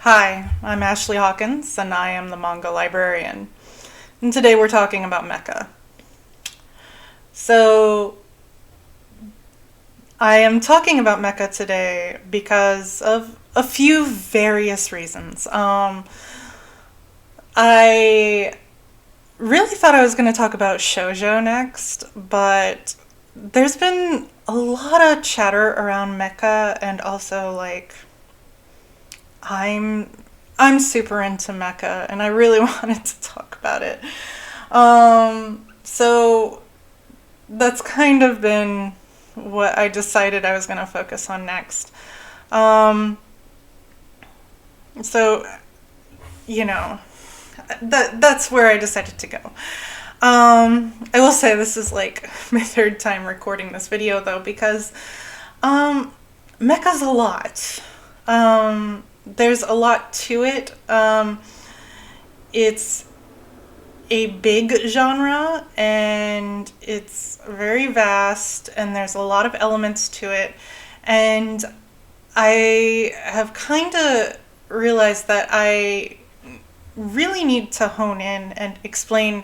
Hi, I'm Ashley Hawkins, and I am the Manga librarian. And today we're talking about Mecha. So, I am talking about Mecha today because of a few various reasons. I really thought I was going to talk about shoujo next, but there's been a lot of chatter around Mecha, and also I'm I'm super into Mecha, and I really wanted to talk about it. So that's kind of been what I decided I was going to focus on next. Um, so you know that's where I decided to go. I will say this is like my third time recording this video though, because um, Mecha's a lot. There's a lot to it. It's a big genre, and it's very vast, and there's a lot of elements to it. And I have kind of realized that I really need to hone in and explain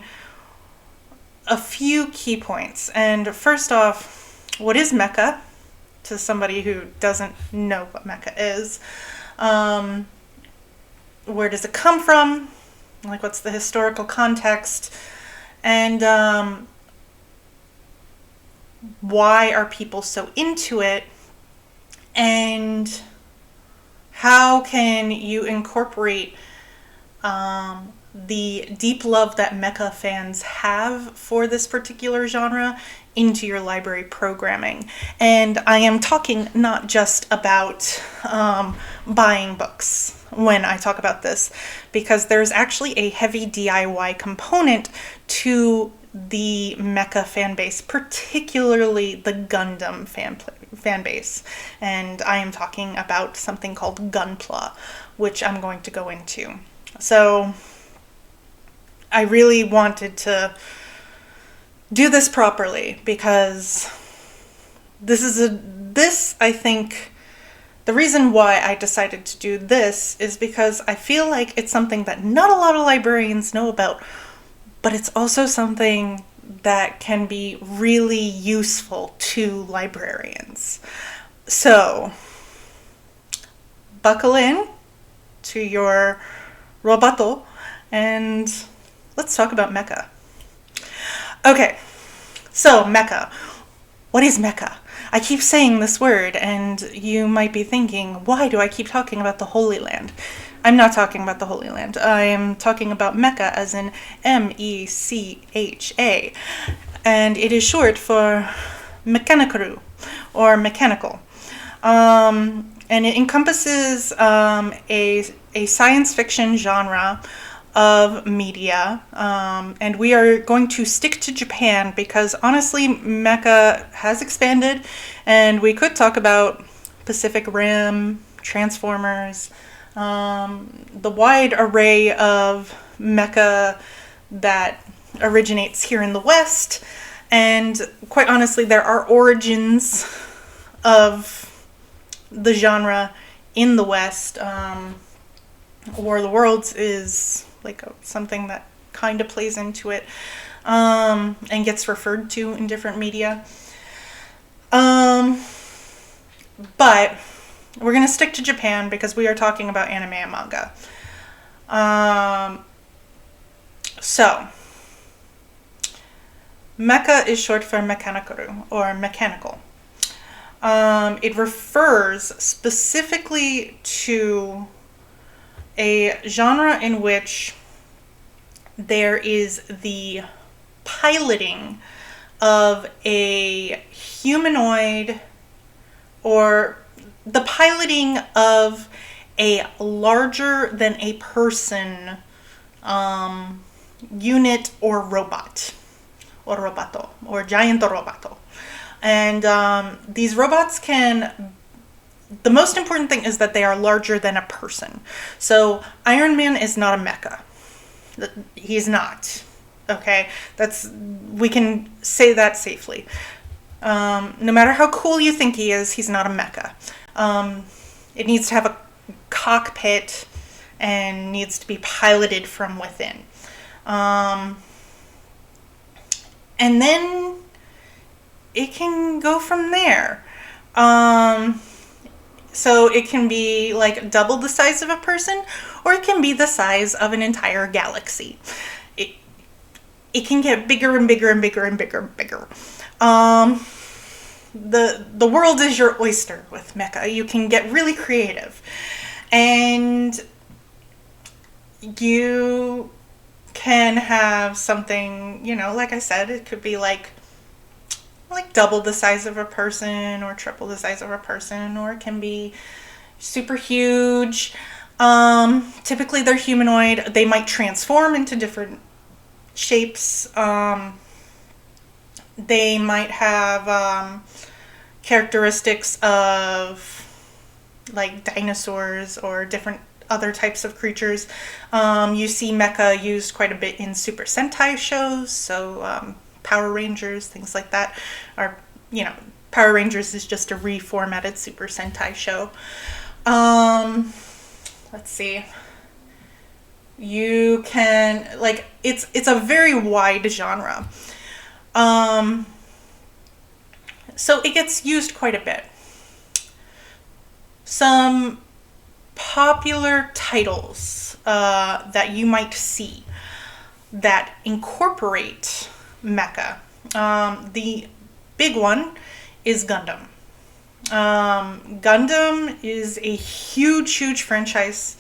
a few key points. And first off, what is mecha to somebody who doesn't know what mecha is? Where does it come from? Like, what's the historical context? And why are people so into it? And how can you incorporate the deep love that mecha fans have for this particular genre into your library programming? And I am talking not just about buying books when I talk about this, because there's actually a heavy DIY component to the mecha fan base, particularly the Gundam fan base. And I am talking about something called Gunpla, which I'm going to go into. So I really wanted to do this properly, because I think the reason why I decided to do this is because I feel like it's something that not a lot of librarians know about, but it's also something that can be really useful to librarians. So, buckle in to your robato and let's talk about mecha. Okay, so mecha. What is mecha? I keep saying this word, and you might be thinking, why do I keep talking about the Holy Land? I'm not talking about the Holy Land. I am talking about mecha as in Mecha, and it is short for mechanical or mechanical. And it encompasses a science fiction genre of media, and we are going to stick to Japan because honestly mecha has expanded, and we could talk about Pacific Rim, Transformers, the wide array of mecha that originates here in the West. And quite honestly, there are origins of the genre in the West. War of the Worlds is like something that kind of plays into it, and gets referred to in different media. But we're going to stick to Japan because we are talking about anime and manga. So, mecha is short for mechanical or mechanical. It refers specifically to a genre in which there is the piloting of a humanoid, or the piloting of a larger than a person unit or robot, or robato, or giant robato. And these robots the most important thing is that they are larger than a person. So Iron Man is not a mecha. He's not. Okay? We can say that safely. No matter how cool you think he is, he's not a mecha. It needs to have a cockpit and needs to be piloted from within. And then it can go from there. So it can be like double the size of a person, or it can be the size of an entire galaxy. It can get bigger and bigger and bigger and bigger and bigger. The world is your oyster with Mecha. You can get really creative, and you can have something, like I said, it could be like double the size of a person or triple the size of a person, or it can be super huge. Typically they're humanoid. They might transform into different shapes. They might have characteristics of like dinosaurs or different other types of creatures. You see Mecha used quite a bit in Super Sentai shows, so Power Rangers, things like that. Or, Power Rangers is just a reformatted Super Sentai show. Let's see. You can, it's a very wide genre. So it gets used quite a bit. Some popular titles that you might see that incorporate Mecha. The big one is Gundam. Gundam is a huge, huge franchise,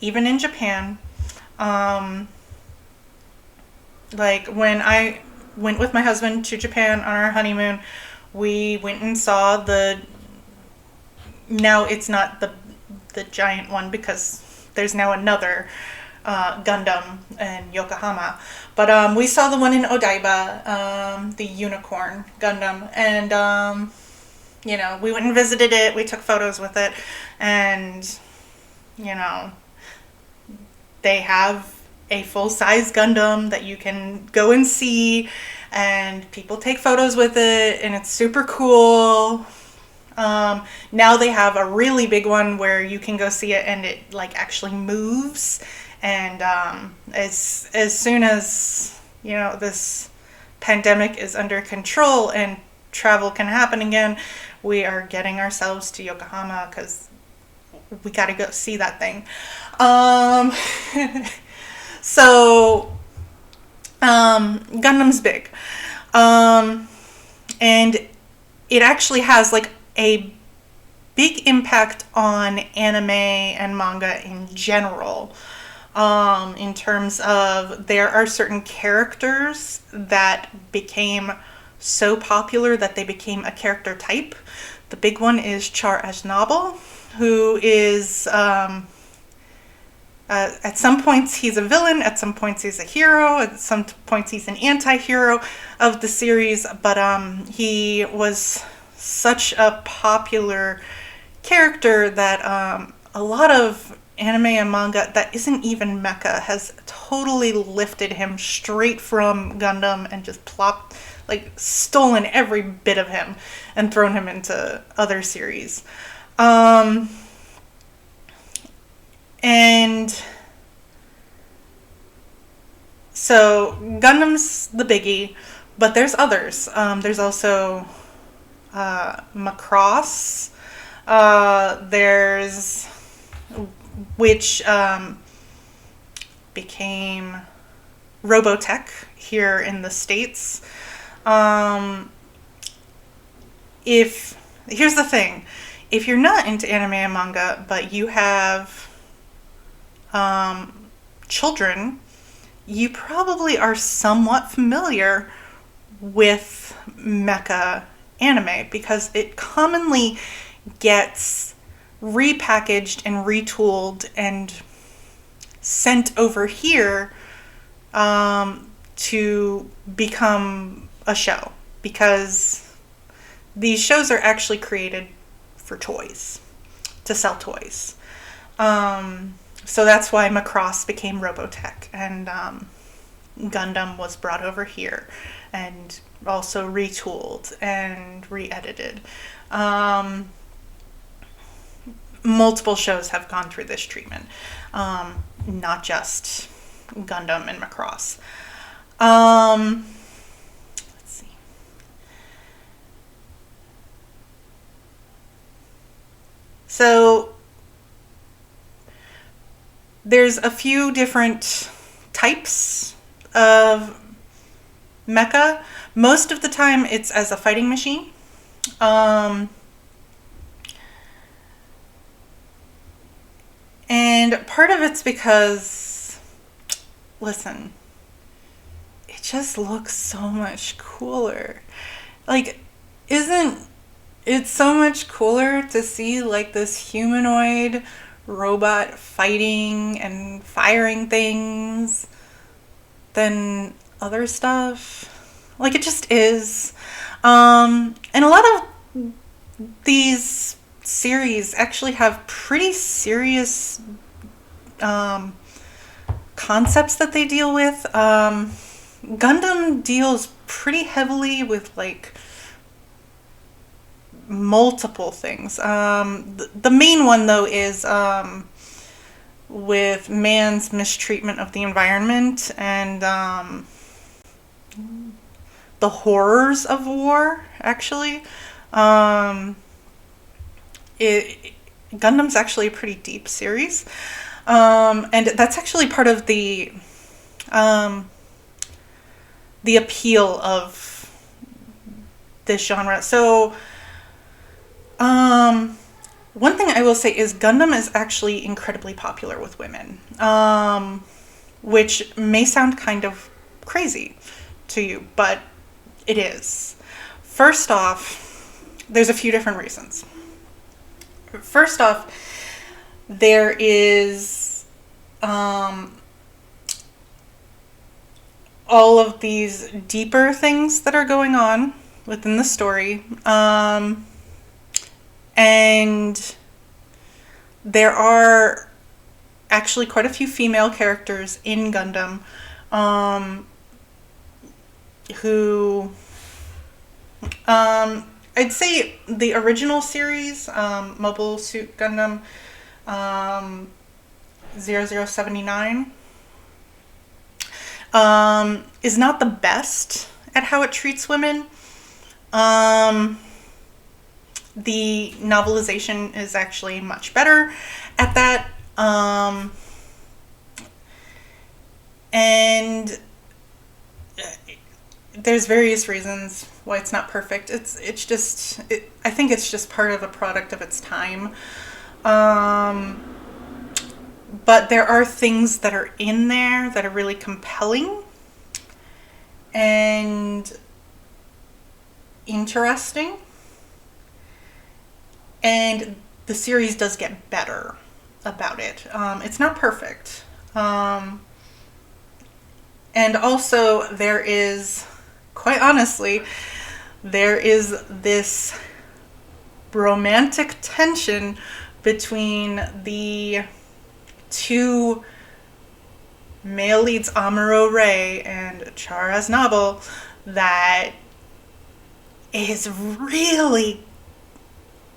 even in Japan. When I went with my husband to Japan on our honeymoon, we went and saw now it's not the giant one, because there's now another Gundam in Yokohama. But we saw the one in Odaiba, the unicorn Gundam. And, we went and visited it. We took photos with it. And, they have a full-size Gundam that you can go and see. And people take photos with it. And it's super cool. Now they have a really big one where you can go see it and it actually moves. And as soon as this pandemic is under control and travel can happen again, we are getting ourselves to Yokohama because we got to go see that thing. So Gundam's big, and it actually has a big impact on anime and manga in general. In terms of, there are certain characters that became so popular that they became a character type. The big one is Char Aznable, who is, at some points he's a villain, at some points he's a hero, at some points he's an anti-hero of the series, but he was such a popular character that a lot of anime and manga that isn't even Mecha has totally lifted him straight from Gundam and just stolen every bit of him and thrown him into other series. And so Gundam's the biggie, but there's others. There's also Macross. There's which became Robotech here in the States. Here's the thing, if you're not into anime and manga, but you have children, you probably are somewhat familiar with mecha anime, because it commonly gets repackaged and retooled and sent over here to become a show, because these shows are actually created for toys, to sell toys. So that's why Macross became Robotech, and Gundam was brought over here and also retooled and re-edited. multiple shows have gone through this treatment, not just Gundam and Macross. Let's see. So there's a few different types of mecha. Most of the time it's as a fighting machine. And part of it's because, listen, it just looks so much cooler. Like, isn't it so much cooler to see like this humanoid robot fighting and firing things than other stuff? Like, it just is. And a lot of these series actually have pretty serious concepts that they deal with. Gundam deals pretty heavily with like multiple things. The main one though is with man's mistreatment of the environment and the horrors of war, actually. Gundam's actually a pretty deep series. And that's actually part of the appeal of this genre. So, one thing I will say is Gundam is actually incredibly popular with women, which may sound kind of crazy to you, but it is. First off, there's a few different reasons. First off, there is all of these deeper things that are going on within the story. And there are actually quite a few female characters in Gundam who I'd say the original series, Mobile Suit Gundam 0079, is not the best at how it treats women. The novelization is actually much better at that. And there's various reasons why it's not perfect. I think it's just part of a product of its time. But there are things that are in there that are really compelling and interesting. And the series does get better about it. It's not perfect. And also there is, quite honestly, there is this romantic tension between the two male leads, Amuro Ray and Char Aznable, that is really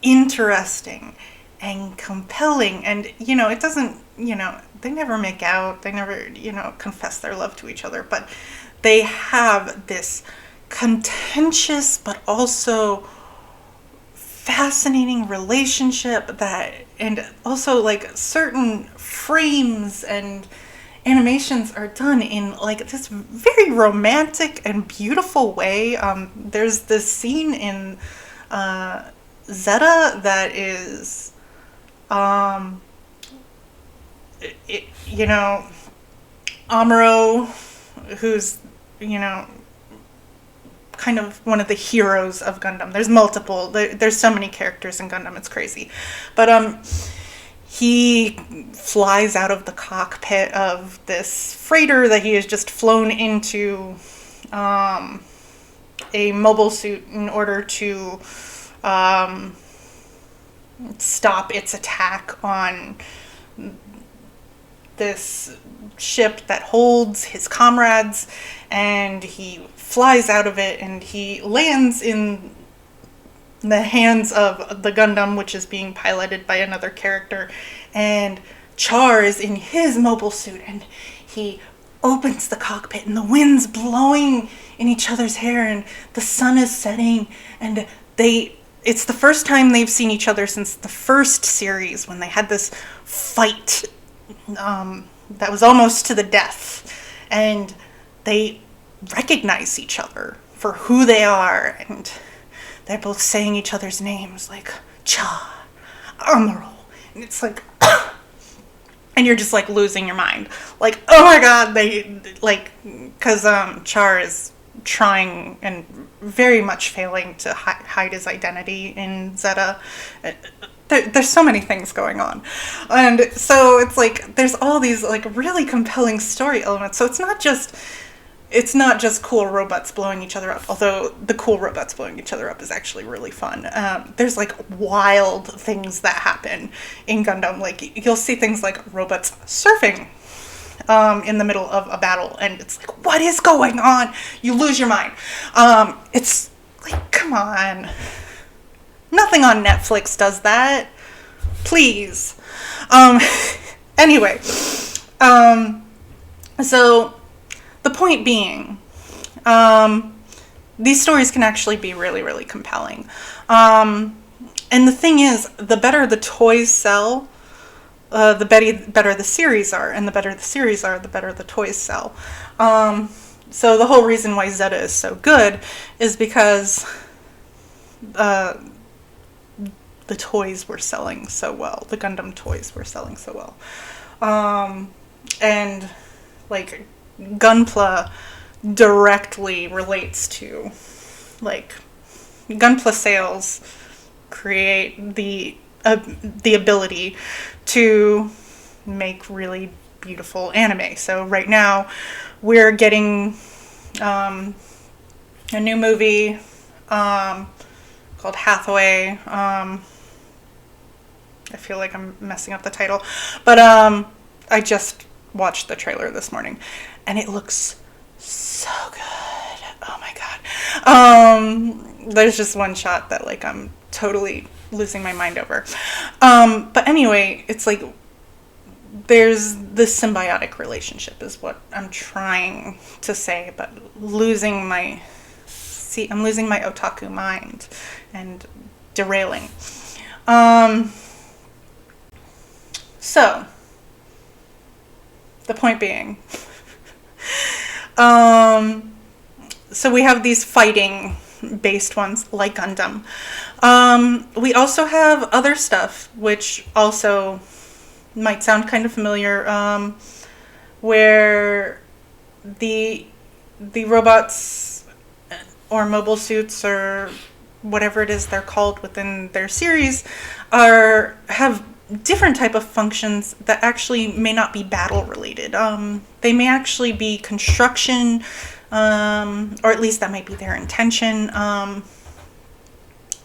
interesting and compelling. And, it doesn't, they never make out, they never, confess their love to each other, but they have this contentious but also fascinating relationship and also like certain frames and animations are done in like this very romantic and beautiful way. There's this scene in Zeta that is Amuro, who's kind of one of the heroes of Gundam. There's multiple. There's so many characters in Gundam. It's crazy. But he flies out of the cockpit of this freighter that he has just flown into a mobile suit in order to stop its attack on this ship that holds his comrades, and he flies out of it and he lands in the hands of the Gundam, which is being piloted by another character, and Char is in his mobile suit, and he opens the cockpit, and the wind's blowing in each other's hair, and the sun is setting, and it's the first time they've seen each other since the first series, when they had this fight that was almost to the death, and they recognize each other for who they are, and they're both saying each other's names, like Cha, Amuro, and it's like, and you're just like losing your mind, like, oh my god, they like, because Char is trying and very much failing to hide his identity in Zeta. There's so many things going on, and so it's like there's all these like really compelling story elements. So it's not just cool robots blowing each other up, although the cool robots blowing each other up is actually really fun. There's like wild things that happen in Gundam. Like you'll see things like robots surfing in the middle of a battle, and it's like, what is going on? You lose your mind. It's like, come on. Nothing on Netflix does that. Please. Anyway, so the point being, these stories can actually be really, really compelling. And the thing is, the better the toys sell, the better the series are, and the better the series are, the better the toys sell. So the whole reason why Zeta is so good is because the toys were selling so well. The Gundam toys were selling so well. And like Gunpla directly relates to, like, Gunpla sales create the ability to make really beautiful anime. So right now we're getting a new movie called Hathaway. I feel like I'm messing up the title, but I just watched the trailer this morning, and it looks so good. Oh my god. There's just one shot that like I'm totally losing my mind over. But anyway, it's like there's this symbiotic relationship is what I'm trying to say, but I'm losing my otaku mind and derailing. So, the point being, so we have these fighting based ones like Gundam. We also have other stuff which also might sound kind of familiar, where the robots or mobile suits or whatever it is they're called within their series have different type of functions that actually may not be battle related. They may actually be construction, or at least that might be their intention.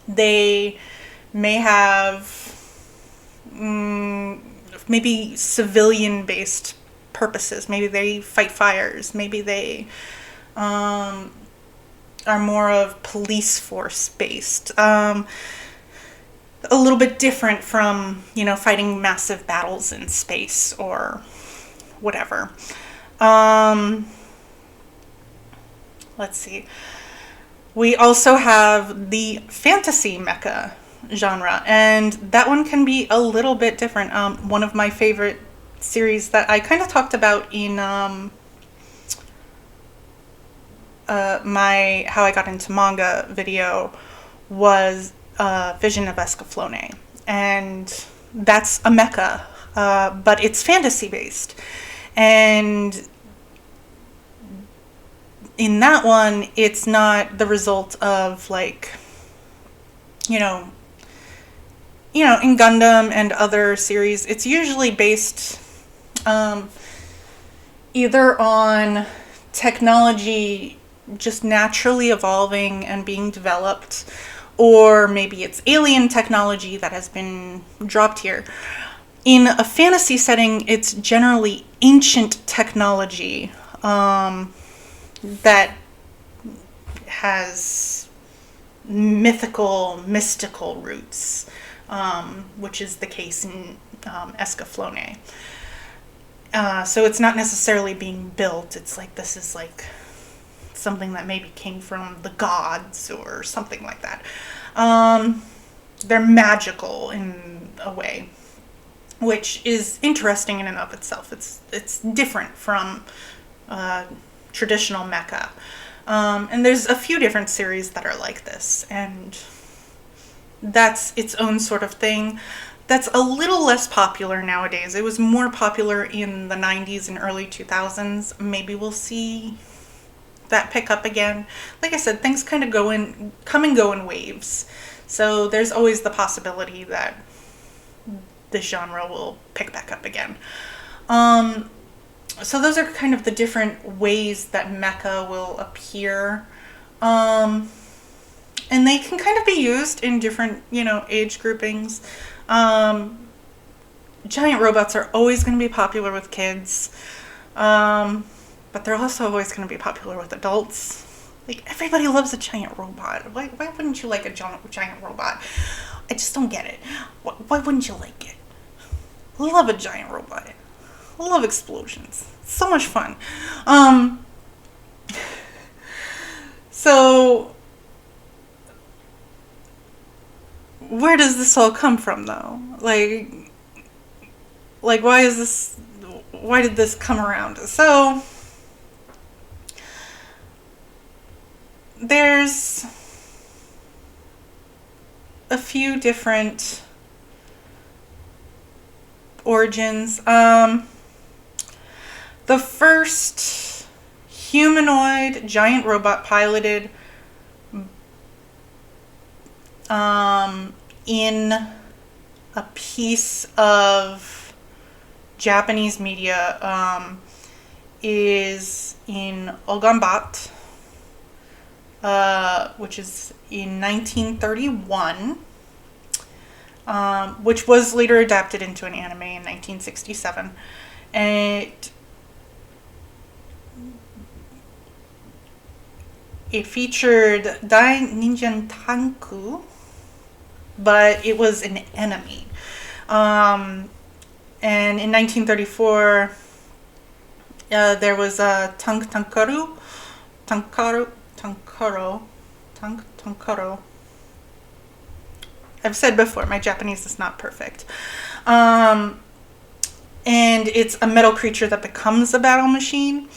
They may have maybe civilian based purposes. Maybe they fight fires. Maybe they are more of police force based. A little bit different from, fighting massive battles in space or whatever. Let's see. We also have the fantasy mecha genre, and that one can be a little bit different. One of my favorite series that I kind of talked about in my How I Got Into Manga video was Vision of Escaflowne, and that's a mecha, but it's fantasy based, and in that one it's not the result of like in Gundam and other series it's usually based either on technology just naturally evolving and being developed, or maybe it's alien technology that has been dropped here. In a fantasy setting, it's generally ancient technology that has mystical roots, which is the case in Escaflowne. So it's not necessarily being built. It's like this is like something that maybe came from the gods or something like that. They're magical in a way, which is interesting in and of itself. It's different from traditional mecha. And there's a few different series that are like this, and that's its own sort of thing. That's a little less popular nowadays. It was more popular in the 90s and early 2000s. Maybe we'll see that pick up again. Like I said, things kind of come and go in waves. So there's always the possibility that this genre will pick back up again. So those are kind of the different ways that mecha will appear. And they can kind of be used in different, age groupings. Giant robots are always going to be popular with kids. But they're also always going to be popular with adults. Like, everybody loves a giant robot. Why wouldn't you like a giant robot? I just don't get it. Why wouldn't you like it? I love a giant robot. I love explosions. It's so much fun. So, where does this all come from, though? Like, why did this come around? So, there's a few different origins. The first humanoid giant robot piloted in a piece of Japanese media is in Ogambat, which is in 1931, which was later adapted into an anime in 1967. And it featured Dai Ninja Tanku, but it was an enemy. And in 1934, there was a Tankaro. I've said before, my Japanese is not perfect. And it's a metal creature that becomes a battle machine.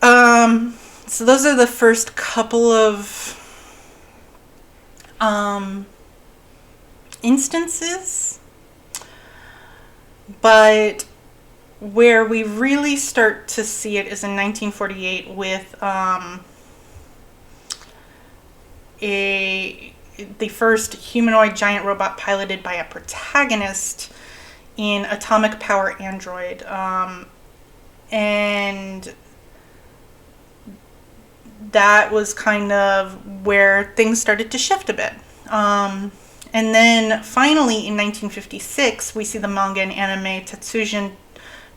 So those are the first couple of instances. But where we really start to see it is in 1948 with the first humanoid giant robot piloted by a protagonist in Atomic Power Android. And that was kind of where things started to shift a bit. And then finally in 1956, we see the manga and anime Tetsujin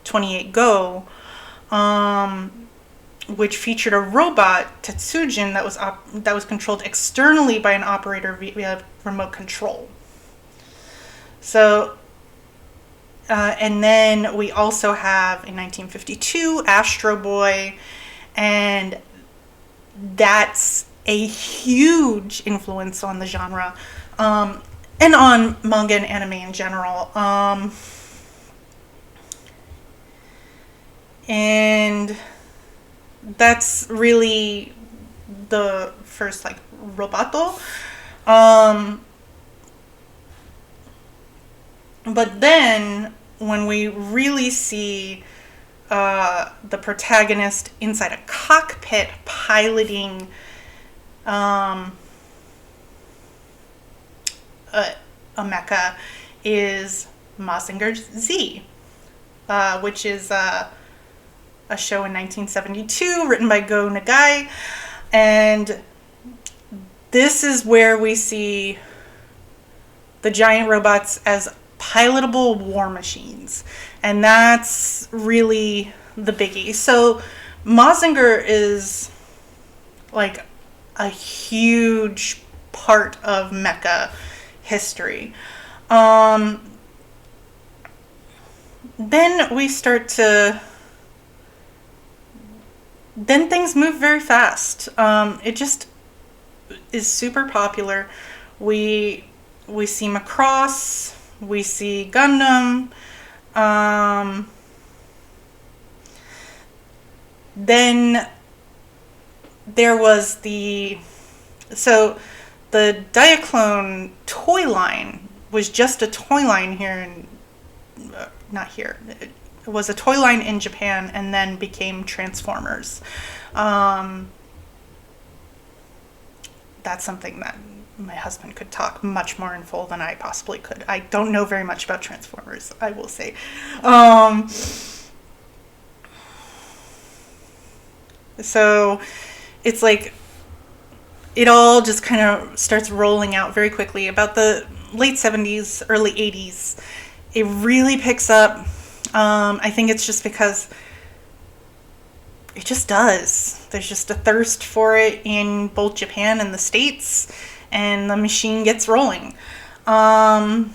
28 Go, which featured a robot, Tetsujin, that was controlled externally by an operator via remote control. So, and then we also have in 1952 Astro Boy, and that's a huge influence on the genre, and on manga and anime in general. And that's really the first, roboto. But then when we really see the protagonist inside a cockpit piloting a mecha is Mazinger Z, which is a show in 1972 written by Go Nagai, and this is where we see the giant robots as pilotable war machines, and that's really the biggie. So Mazinger is like a huge part of mecha history. Um, then we start to then things move very fast. It just is super popular. We we see Macross, we see Gundam. Um, then there was the Diaclone toy line was just a toy line here in not here. It was a toy line in Japan and then became Transformers. Um, that's something that my husband could talk much more in full than I possibly could. I don't know very much about Transformers, I will say. Um, so it's like it all just kind of starts rolling out very quickly. About the late 70s, early 80s, it really picks up. I think it's just because it just does. There's just a thirst for it in both Japan and the States, and the machine gets rolling. Um,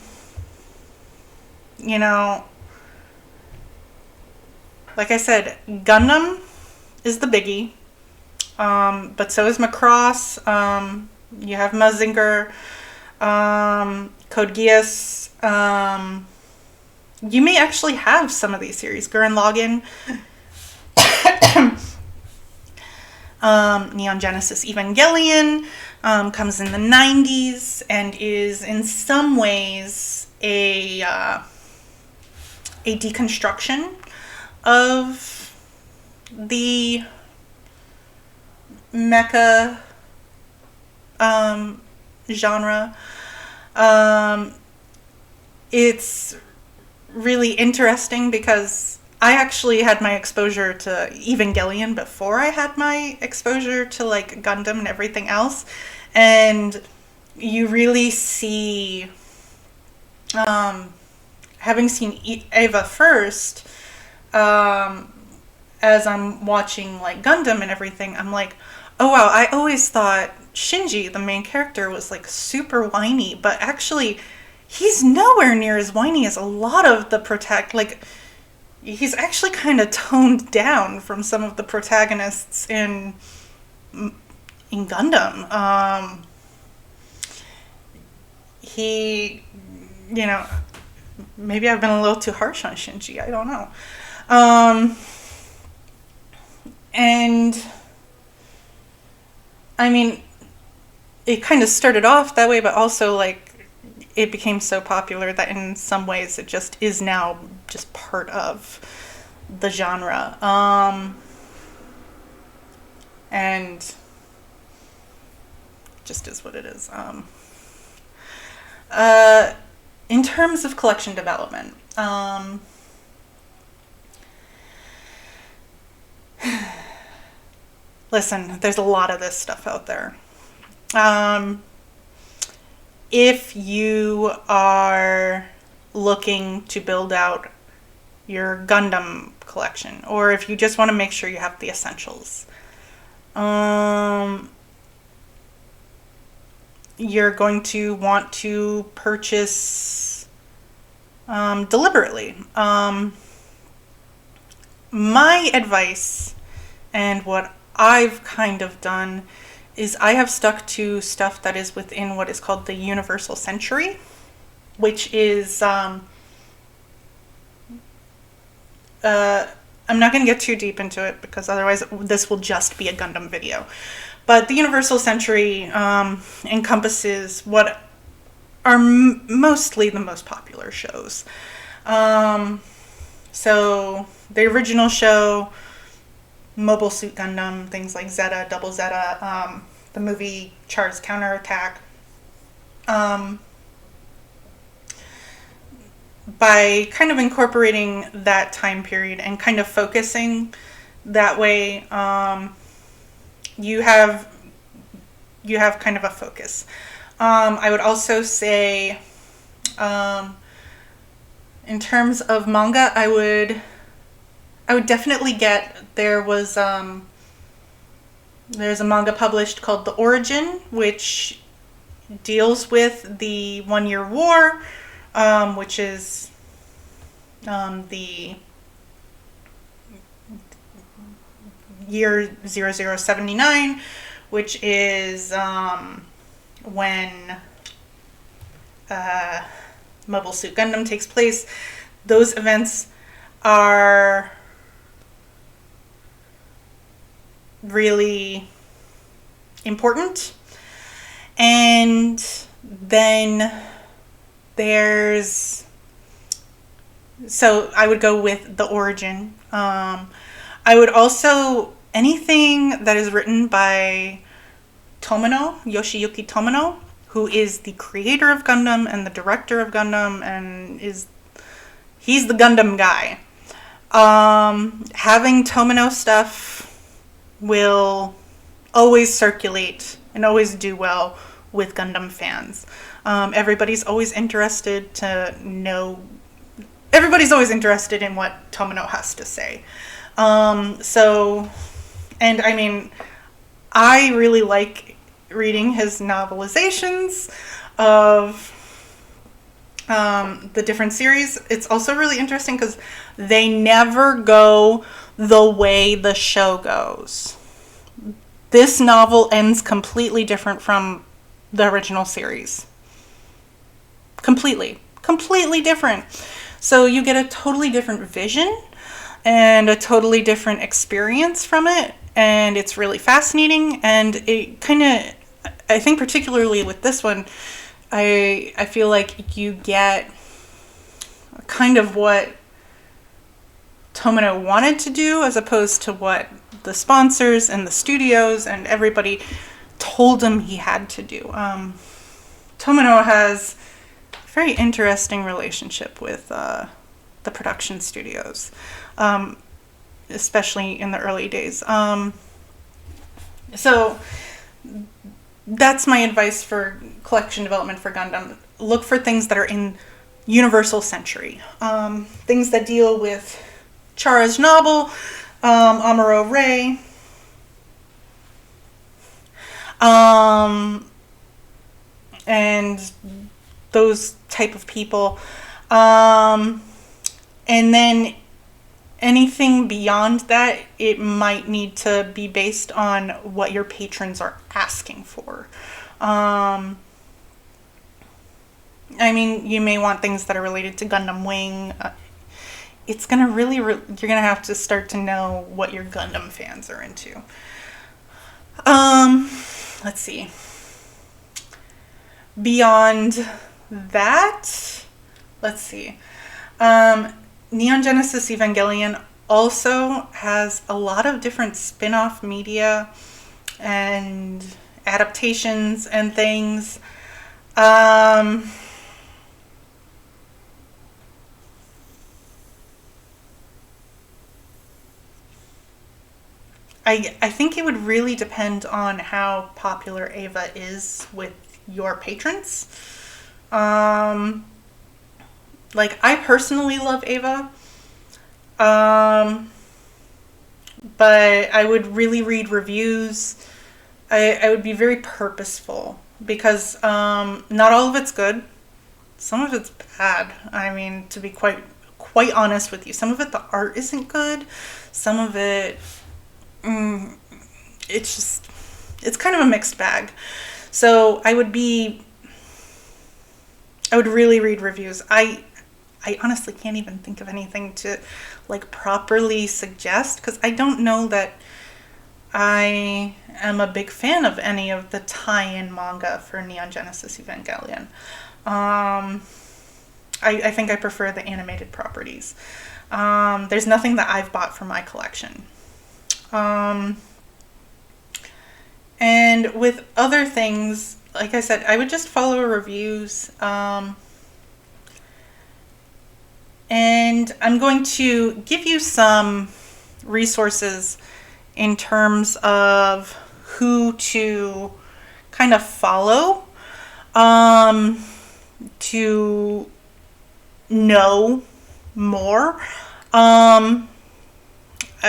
you know, like I said, Gundam is the biggie, but so is Macross. You have Mazinger, Code Geass. You may actually have some of these series. Gurren Lagann. Neon Genesis Evangelion comes in the 90s and is in some ways a deconstruction of the mecha genre. It's really interesting because I actually had my exposure to Evangelion before I had my exposure to like Gundam and everything else, and you really see, having seen Eva first, as I'm watching like Gundam and everything, I'm like, oh wow, I always thought Shinji, the main character, was like super whiny, but actually he's nowhere near as whiny as a lot of the like he's actually kind of toned down from some of the protagonists in Gundam. He, you know, maybe I've been a little too harsh on Shinji. I don't know. And I mean, it kind of started off that way, but also like it became so popular that in some ways it just is now just part of the genre. And just is what it is. In terms of collection development, listen, there's a lot of this stuff out there. If you are looking to build out your Gundam collection, or if you just want to make sure you have the essentials, you're going to want to purchase deliberately. My advice and what I've kind of done is I have stuck to stuff that is within what is called the Universal Century, which is, I'm not going to get too deep into it because otherwise this will just be a Gundam video. But the Universal Century encompasses what are mostly the most popular shows. So the original show, Mobile Suit Gundam, things like Zeta, Double Zeta, the movie Char's Counterattack. By kind of incorporating that time period and kind of focusing that way, you have kind of a focus. I would also say, in terms of manga, I would definitely get, there was There's a manga published called The Origin, which deals with the 1 Year War, which is the year 0079, which is when Mobile Suit Gundam takes place. Those events are really important. And then so I would go with The Origin. I would also, anything that is written by Yoshiyuki Tomino, who is the creator of Gundam and the director of Gundam, and he's the Gundam guy. Having Tomino stuff will always circulate and always do well with Gundam fans. Everybody's always interested in what Tomino has to say. And I mean, I really like reading his novelizations of the different series. It's also really interesting because they never go the way the show goes. This novel ends completely different from the original series. Completely different. So you get a totally different vision and a totally different experience from it, and it's really fascinating. And it kind of, I think particularly with this one, I feel like you get kind of what Tomino wanted to do as opposed to what the sponsors and the studios and everybody told him he had to do. Tomino has a very interesting relationship with the production studios, especially in the early days. So that's my advice for collection development for Gundam. Look for things that are in Universal Century. Things that deal with Chara's Noble, Amuro Ray, and those type of people. And then anything beyond that, it might need to be based on what your patrons are asking for. I mean, you may want things that are related to Gundam Wing. It's gonna you're gonna have to start to know what your Gundam fans are into. Let's see. Beyond that, let's see. Neon Genesis Evangelion also has a lot of different spin-off media and adaptations and things. I think it would really depend on how popular Eva is with your patrons. Like, I personally love Eva, but I would really read reviews. I would be very purposeful because not all of it's good. Some of it's bad. I mean, to be quite honest with you, some of it, the art isn't good. Some of it, it's kind of a mixed bag. So I would really read reviews. I honestly can't even think of anything to like properly suggest because I don't know that I am a big fan of any of the tie-in manga for Neon Genesis Evangelion. I think I prefer the animated properties. There's nothing that I've bought for my collection. And with other things, like I said, I would just follow reviews. And I'm going to give you some resources in terms of who to kind of follow to know more.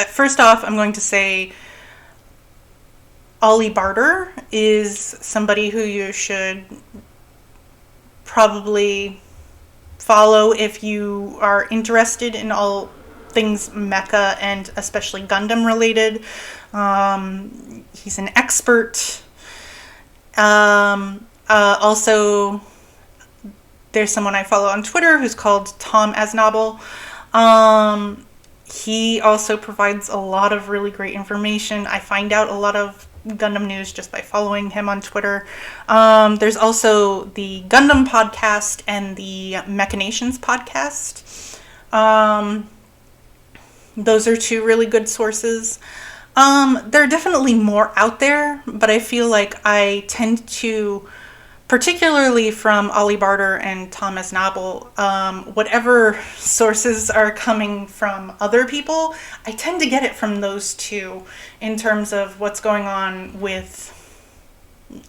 First off, I'm going to say Ollie Barter is somebody who you should probably follow if you are interested in all things Mecha and especially Gundam related. He's an expert. Also, there's someone I follow on Twitter who's called Tom Aznable. He also provides a lot of really great information. I find out a lot of Gundam news just by following him on Twitter. There's also the Gundam podcast and the Mechanations podcast. Those are two really good sources. There are definitely more out there, but I feel like I tend to, particularly from Ollie Barter and Thomas Nobel, whatever sources are coming from other people, I tend to get it from those two in terms of what's going on with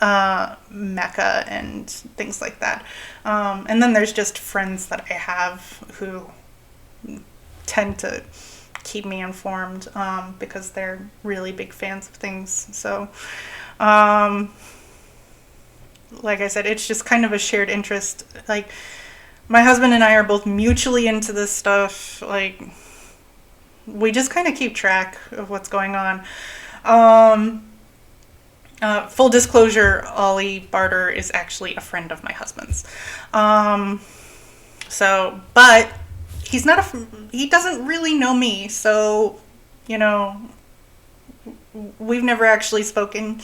Mecha and things like that. And then there's just friends that I have who tend to keep me informed because they're really big fans of things. So, like I said, it's just kind of a shared interest. Like, my husband and I are both mutually into this stuff. Like, we just kind of keep track of what's going on. Full disclosure, Ollie Barter is actually a friend of my husband's. But he's not he doesn't really know me, so, you know, we've never actually spoken,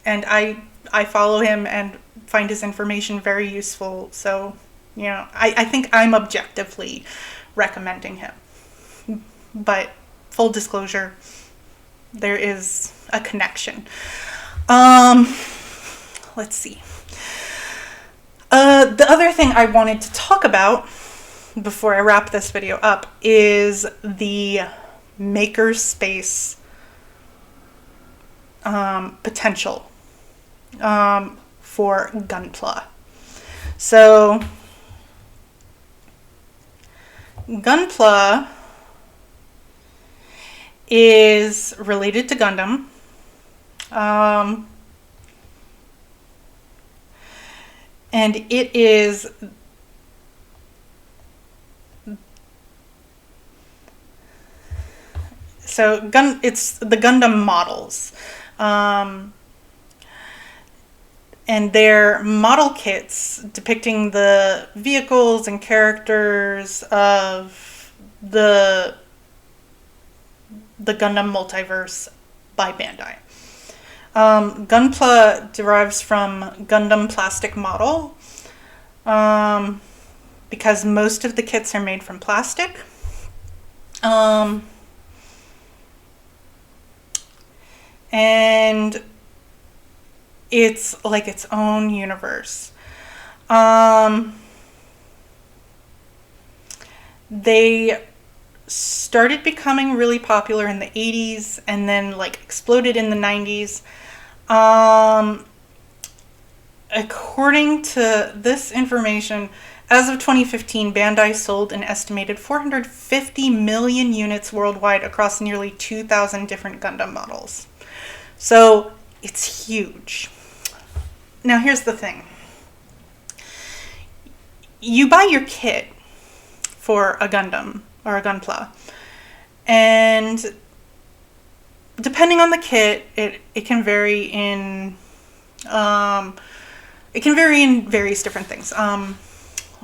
and I follow him and find his information very useful, so, you know, I think I'm objectively recommending him. But full disclosure, there is a connection. Let's see. The other thing I wanted to talk about before I wrap this video up is the makerspace potential for Gunpla. So Gunpla is related to Gundam. And it is it's the Gundam models. And they're model kits depicting the vehicles and characters of the Gundam multiverse by Bandai. Gunpla derives from Gundam plastic model, because most of the kits are made from plastic. And it's like its own universe. They started becoming really popular in the 80s and then like exploded in the 90s. According to this information, as of 2015, Bandai sold an estimated 450 million units worldwide across nearly 2,000 different Gundam models. So it's huge. Now here's the thing. You buy your kit for a Gundam or a Gunpla, and depending on the kit, it can vary in various different things.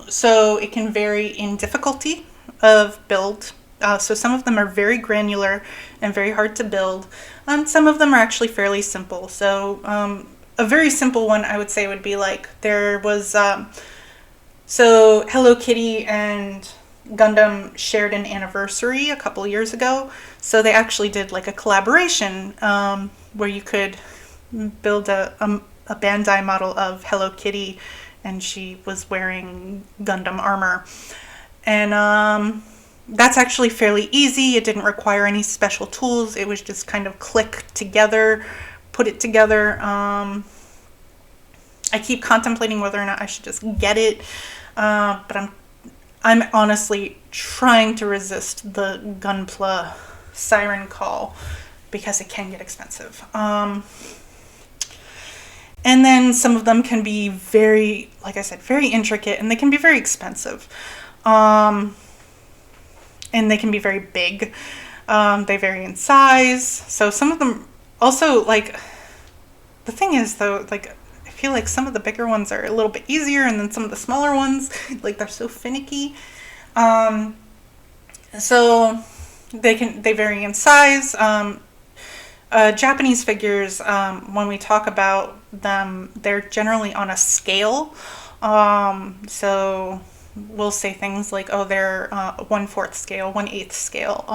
So it can vary in difficulty of build. So some of them are very granular and very hard to build. Some of them are actually fairly simple. So a very simple one I would say would be like there was so Hello Kitty and Gundam shared an anniversary a couple years ago. So they actually did like a collaboration where you could build a Bandai model of Hello Kitty, and she was wearing Gundam armor. And that's actually fairly easy. It didn't require any special tools. It was just kind of click together, put it together. I keep contemplating whether or not I should just get it, but I'm honestly trying to resist the Gunpla siren call because it can get expensive. And then some of them can be very, like I said, very intricate, and they can be very expensive. And they can be very big. They vary in size. So some of them also, like, the thing is though, like, I feel like some of the bigger ones are a little bit easier, and then some of the smaller ones, like, they're so finicky. So they vary in size. Japanese figures, when we talk about them, they're generally on a scale. So we'll say things like, oh, they're 1/4 scale, 1/8 scale.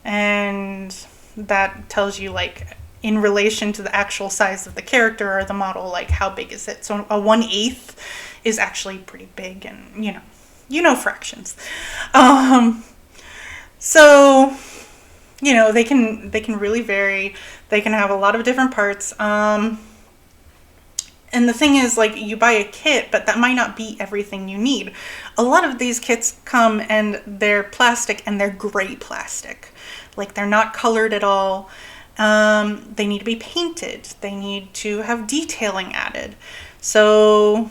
And that tells you, like, in relation to the actual size of the character or the model, like, how big is it. So a 1/8 is actually pretty big, and fractions. So they can really vary. They can have a lot of different parts. And the thing is, like, you buy a kit, but that might not be everything you need. A lot of these kits come and they're plastic, and they're gray plastic. Like, they're not colored at all. They need to be painted. They need to have detailing added. So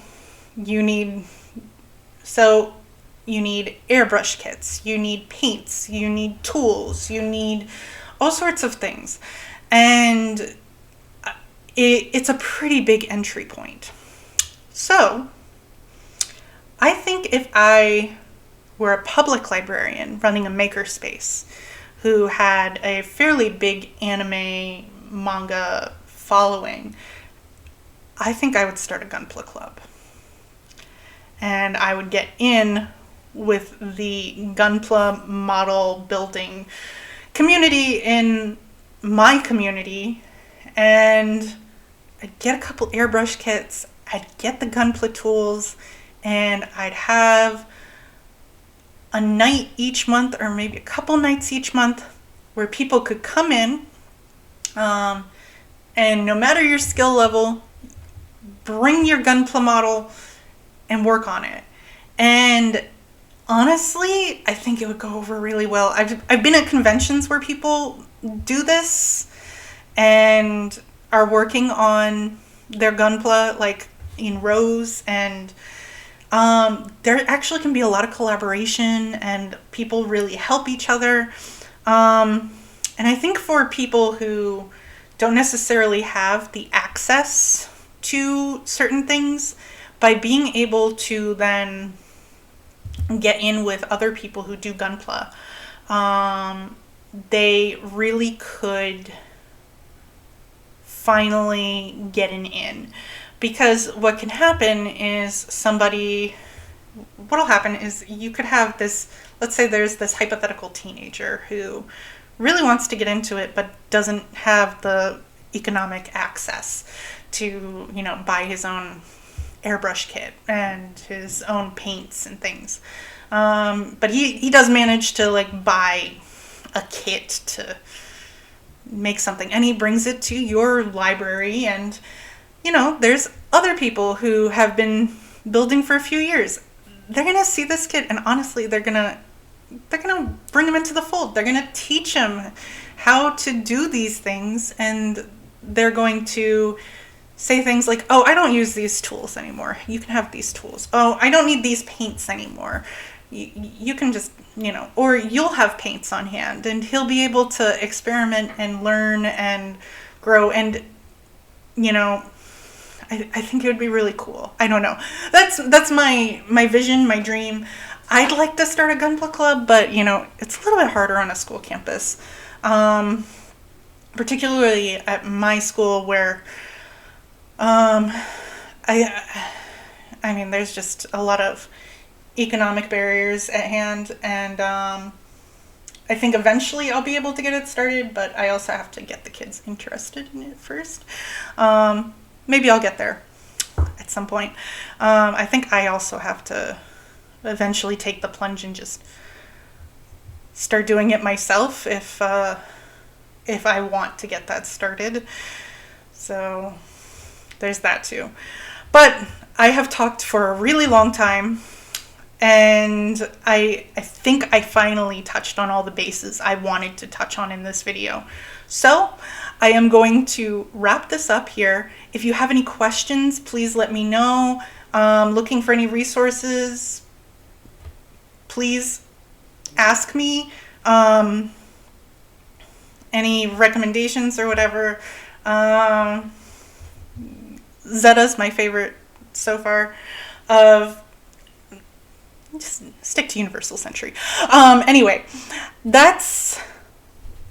you need airbrush kits, you need paints, you need tools, you need all sorts of things. And it's a pretty big entry point. So I think if I were a public librarian running a makerspace who had a fairly big anime manga following, I think I would start a Gunpla club. And I would get in with the Gunpla model building community in my community, and I'd get a couple airbrush kits, I'd get the Gunpla tools, and I'd have a night each month, or maybe a couple nights each month, where people could come in, and no matter your skill level, bring your Gunpla model and work on it. And honestly, I think it would go over really well. I've been at conventions where people do this and are working on their Gunpla, like, in rows, and there actually can be a lot of collaboration, and people really help each other. And I think for people who don't necessarily have the access to certain things, by being able to then get in with other people who do Gunpla, they really could finally get an in. Because what can happen is what'll happen is you could have this, let's say there's this hypothetical teenager who really wants to get into it but doesn't have the economic access to, buy his own airbrush kit and his own paints and things. But he does manage to, like, buy a kit to make something, and he brings it to your library, and there's other people who have been building for a few years. They're gonna see this kit, and honestly, they're gonna bring him into the fold. They're gonna teach him how to do these things, and they're going to say things like, oh, I don't use these tools anymore. You can have these tools. Oh, I don't need these paints anymore. You can just, or you'll have paints on hand, and he'll be able to experiment and learn and grow. And, I think it would be really cool. I don't know. That's my vision, my dream. I'd like to start a Gunpla club, but, it's a little bit harder on a school campus. Particularly at my school, where I mean, there's just a lot of economic barriers at hand, and I think eventually I'll be able to get it started, but I also have to get the kids interested in it first. Maybe I'll get there at some point. I think I also have to eventually take the plunge and just start doing it myself if I want to get that started. So there's that too. But I have talked for a really long time, And I think I finally touched on all the bases I wanted to touch on in this video. So I am going to wrap this up here. If you have any questions, please let me know. Looking for any resources, please ask me. Any recommendations or whatever. Zeta's my favorite so far. Just stick to Universal Century. Anyway, that's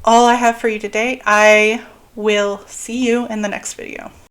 all I have for you today. I will see you in the next video.